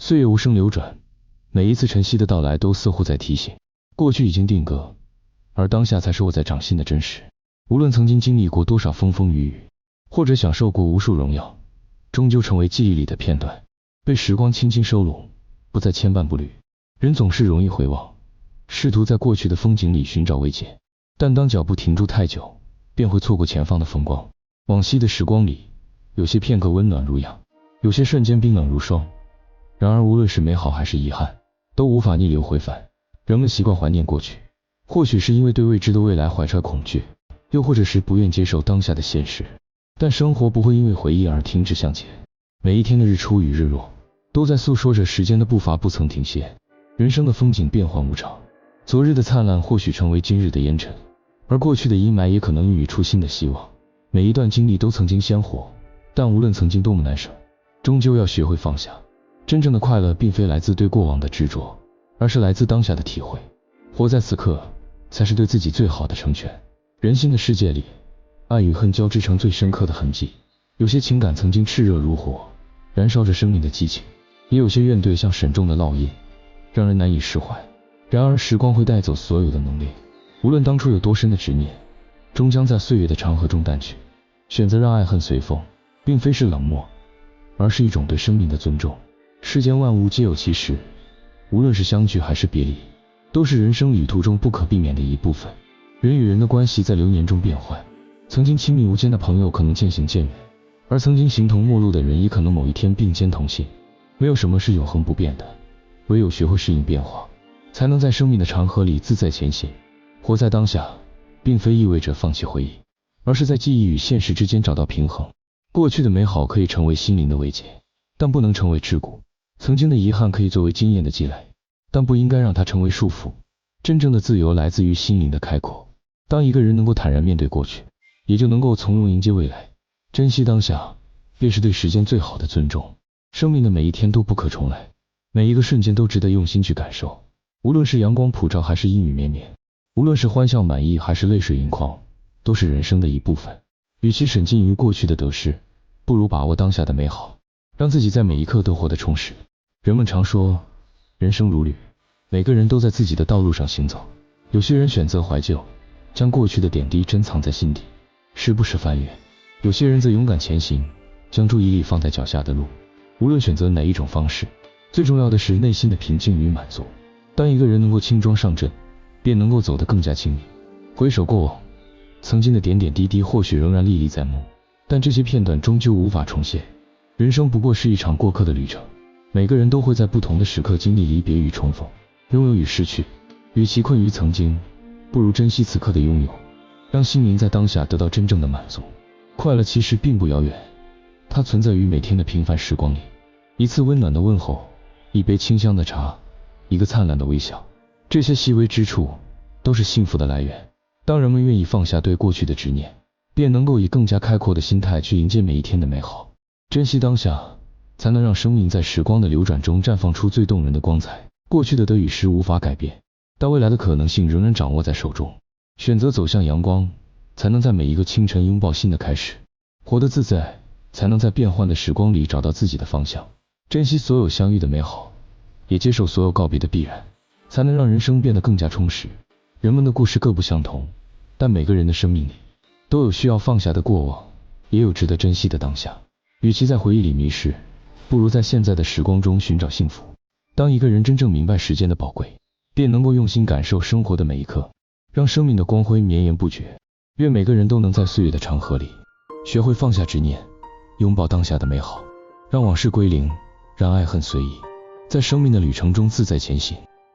岁月无声流转，每一次晨曦的到来都似乎在提醒，过去已经定格，而当下才是握在掌心的真实。无论曾经经历过多少风风雨雨，或者享受过无数荣耀，终究成为记忆里的片段，被时光轻轻收拢，不再牵绊不履。人总是容易回望，试图在过去的风景里寻找慰藉，但当脚步停住太久，便会错过前方的风光。往昔的时光里，有些片刻温暖如阳，有些瞬间冰冷如霜。然而无论是美好还是遗憾，都无法逆流回返。人们习惯怀念过去，或许是因为对未知的未来怀揣恐惧，又或者是不愿接受当下的现实。但生活不会因为回忆而停止向前，每一天的日出与日落，都在诉说着时间的步伐不曾停歇。人生的风景变幻无常，昨日的灿烂或许成为今日的烟尘，而过去的阴霾也可能孕育出新的希望。每一段经历都曾经鲜活，但无论曾经多么难舍，终究要学会放下。真正的快乐并非来自对过往的执着，而是来自当下的体会。活在此刻，才是对自己最好的成全。人心的世界里，爱与恨交织成最深刻的痕迹。有些情感曾经炽热如火，燃烧着生命的激情，也有些怨怼像沈重的烙印，让人难以释怀。然而时光会带走所有的浓烈，无论当初有多深的执念，终将在岁月的长河中淡去。选择让爱恨随风，并非是冷漠，而是一种对生命的尊重。世间万物皆有其时，无论是相聚还是别离，都是人生旅途中不可避免的一部分。人与人的关系在流年中变换，曾经亲密无间的朋友可能渐行渐远，而曾经形同陌路的人也可能某一天并肩同行。没有什么是永恒不变的，唯有学会适应变化，才能在生命的长河里自在前行。活在当下，并非意味着放弃回忆，而是在记忆与现实之间找到平衡。过去的美好可以成为心灵的慰藉，但不能成为桎梏。曾经的遗憾可以作为经验的积累，但不应该让它成为束缚。真正的自由来自于心灵的开阔。当一个人能够坦然面对过去，也就能够从容迎接未来。珍惜当下，便是对时间最好的尊重。生命的每一天都不可重来，每一个瞬间都值得用心去感受。无论是阳光普照还是阴雨绵绵，无论是欢笑满溢还是泪水盈眶，都是人生的一部分。与其沉浸于过去的得失，不如把握当下的美好，让自己在每一刻都活得充实。人们常说，人生如旅，每个人都在自己的道路上行走。有些人选择怀旧，将过去的点滴珍藏在心底，时不时翻阅；有些人则勇敢前行，将注意力放在脚下的路。无论选择哪一种方式，最重要的是内心的平静与满足。当一个人能够轻装上阵，便能够走得更加轻易。回首过往，曾经的点点滴滴或许仍然历历在目，但这些片段终究无法重现。人生不过是一场过客的旅程，每个人都会在不同的时刻经历离别与重逢，拥有与失去。与其困于曾经，不如珍惜此刻的拥有，让心灵在当下得到真正的满足。快乐其实并不遥远，它存在于每天的平凡时光里。一次温暖的问候，一杯清香的茶，一个灿烂的微笑，这些细微之处都是幸福的来源。当人们愿意放下对过去的执念，便能够以更加开阔的心态去迎接每一天的美好。珍惜当下，才能让生命在时光的流转中绽放出最动人的光彩。过去的得与失无法改变，但未来的可能性仍然掌握在手中。选择走向阳光，才能在每一个清晨拥抱新的开始。活得自在，才能在变幻的时光里找到自己的方向。珍惜所有相遇的美好，也接受所有告别的必然，才能让人生变得更加充实。人们的故事各不相同，但每个人的生命里都有需要放下的过往，也有值得珍惜的当下。与其在回忆里迷失，不如在现在的时光中寻找幸福。当一个人真正明白时间的宝贵，便能够用心感受生活的每一刻，让生命的光辉绵延不绝。愿每个人都能在岁月的长河里，学会放下执念，拥抱当下的美好，让往事归零，让爱恨随意，在生命的旅程中自在前行。